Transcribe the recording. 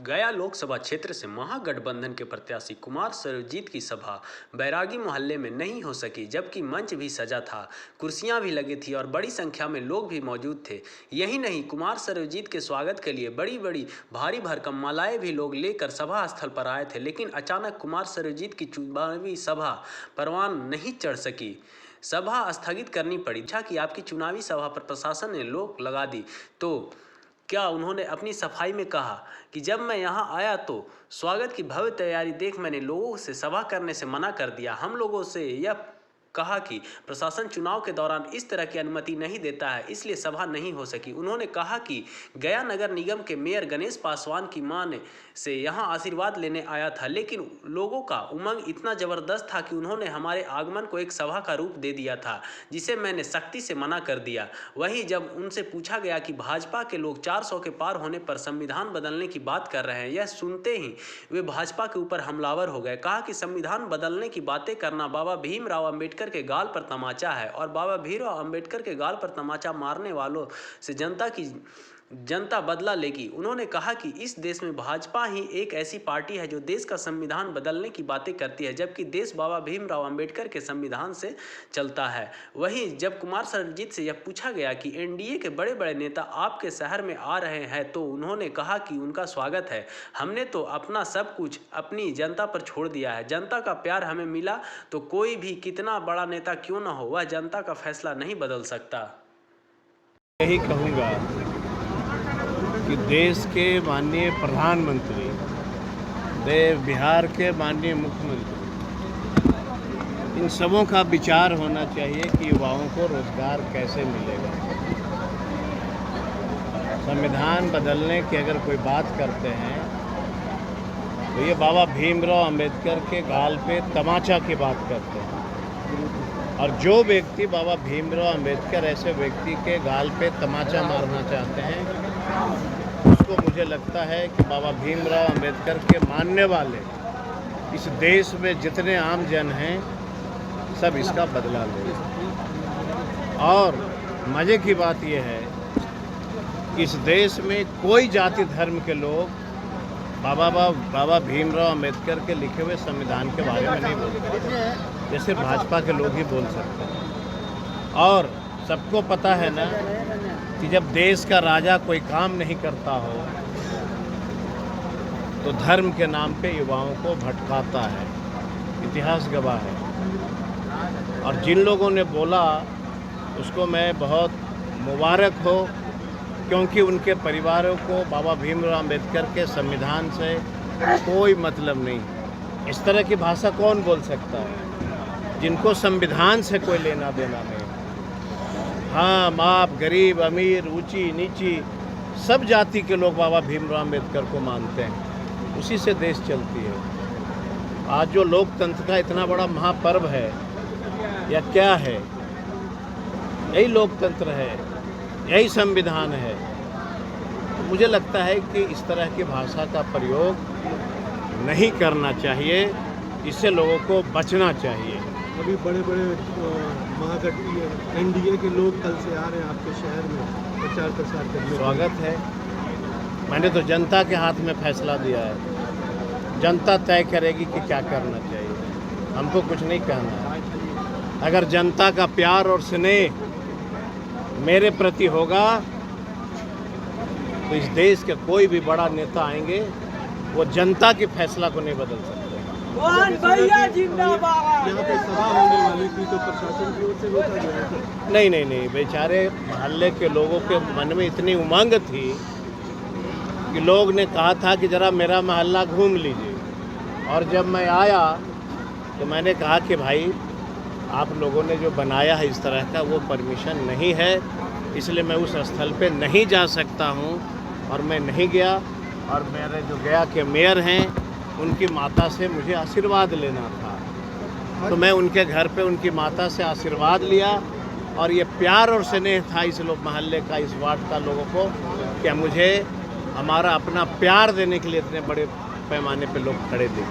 गया लोकसभा क्षेत्र से महागठबंधन के प्रत्याशी कुमार सर्वजीत की सभा बैरागी मोहल्ले में नहीं हो सकी, जबकि मंच भी सजा था, कुर्सियां भी लगी थी और बड़ी संख्या में लोग भी मौजूद थे। यही नहीं, कुमार सर्वजीत के स्वागत के लिए बड़ी बड़ी भारी भरकम मालाएं भी लोग लेकर सभा स्थल पर आए थे। लेकिन अचानक कुमार सर्वजीत की चुनावी सभा परवान नहीं चढ़ सकी, सभा स्थगित करनी पड़ी। कि आपकी चुनावी सभा पर प्रशासन ने रोक लगा दी, तो क्या उन्होंने अपनी सफाई में कहा कि जब मैं यहां आया तो स्वागत की भव्य तैयारी देख मैंने लोगों से सभा करने से मना कर दिया। हम लोगों से यह कहा कि प्रशासन चुनाव के दौरान इस तरह की अनुमति नहीं देता है, इसलिए सभा नहीं हो सकी। उन्होंने कहा कि गया नगर निगम के मेयर गणेश पासवान की मां से यहां आशीर्वाद लेने आया था, लेकिन लोगों का उमंग इतना ज़बरदस्त था कि उन्होंने हमारे आगमन को एक सभा का रूप दे दिया था, जिसे मैंने सख्ती से मना कर दिया। वहीं जब उनसे पूछा गया कि भाजपा के लोग 400 के पार होने पर संविधान बदलने की बात कर रहे हैं, यह सुनते ही वे भाजपा के ऊपर हमलावर हो गए। कहा कि संविधान बदलने की बातें करना बाबा भीमराव अंबेडकर के गाल पर तमाचा है और बाबा भीमराव अंबेडकर के गाल पर तमाचा मारने वालों से जनता बदला लेगी। उन्होंने कहा कि इस देश में भाजपा ही एक ऐसी पार्टी है जो देश का संविधान बदलने की बातें करती है, जबकि देश बाबा भीमराव अंबेडकर के संविधान से चलता है। वहीं जब कुमार सर्वजीत से यह पूछा गया कि एनडीए के बड़े बड़े नेता आपके शहर में आ रहे हैं, तो उन्होंने कहा कि उनका स्वागत है, हमने तो अपना सब कुछ अपनी जनता पर छोड़ दिया है। जनता का प्यार हमें मिला तो कोई भी कितना बड़ा नेता क्यों ना हो, वह जनता का फैसला नहीं बदल सकता। यही कहूँगा कि देश के माननीय प्रधानमंत्री, बिहार के माननीय मुख्यमंत्री, इन सबों का विचार होना चाहिए कि युवाओं को रोजगार कैसे मिलेगा। संविधान बदलने की अगर कोई बात करते हैं तो ये बाबा भीमराव अंबेडकर के गाल पे तमाचा की बात करते हैं, और जो व्यक्ति बाबा भीमराव अंबेडकर ऐसे व्यक्ति के गाल पे तमाचा मारना चाहते हैं, उसको मुझे लगता है कि बाबा भीमराव अंबेडकर के मानने वाले इस देश में जितने आम जन हैं सब इसका बदला लें। और मज़े की बात यह है कि इस देश में कोई जाति धर्म के लोग बाबा भीमराव अंबेडकर के लिखे हुए संविधान के बारे में नहीं बोलते, जैसे भाजपा के लोग ही बोल सकते हैं। और सबको पता है ना कि जब देश का राजा कोई काम नहीं करता हो तो धर्म के नाम पे युवाओं को भटकाता है, इतिहास गवाह है। और जिन लोगों ने बोला उसको मैं बहुत मुबारक हो, क्योंकि उनके परिवारों को बाबा भीमराव अंबेडकर के संविधान से कोई मतलब नहीं। इस तरह की भाषा कौन बोल सकता है जिनको संविधान से कोई लेना देना नहीं। हाँ, बाप, गरीब, अमीर, ऊंची नीची सब जाति के लोग बाबा भीमराव अंबेडकर को मानते हैं, उसी से देश चलती है। आज जो लोकतंत्र का इतना बड़ा महापर्व है या क्या है, यही लोकतंत्र है, यही संविधान है। मुझे लगता है कि इस तरह की भाषा का प्रयोग नहीं करना चाहिए, इससे लोगों को बचना चाहिए। अभी बड़े बड़े महागठबंधन एनडीए के लोग कल से आ रहे हैं आपके शहर में प्रचार प्रसार करने। स्वागत है। मैंने तो जनता के हाथ में फैसला दिया है, जनता तय करेगी कि क्या करना चाहिए, हमको कुछ नहीं कहना है। अगर जनता का प्यार और स्नेह मेरे प्रति होगा तो इस देश के कोई भी बड़ा नेता आएंगे वो जनता के फैसला को नहीं बदल सकते। यहाँ पे सभा होने वाली थी तो प्रशासन की ओर से रोका गया था। नहीं, बेचारे मोहल्ले के लोगों के मन में इतनी उमंग थी कि लोग ने कहा था कि ज़रा मेरा मोहल्ला घूम लीजिए। और जब मैं आया तो मैंने कहा कि भाई आप लोगों ने जो बनाया है इस तरह का वो परमिशन नहीं है, इसलिए मैं उस स्थल पे नहीं जा सकता हूँ, और मैं नहीं गया। और मेरे जो गया के मेयर हैं उनकी माता से मुझे आशीर्वाद लेना था, तो मैं उनके घर पे उनकी माता से आशीर्वाद लिया। और ये प्यार और स्नेह था इस लोग मोहल्ले का, इस वार्ड का लोगों को, कि मुझे हमारा अपना प्यार देने के लिए इतने बड़े पैमाने पे लोग खड़े थे।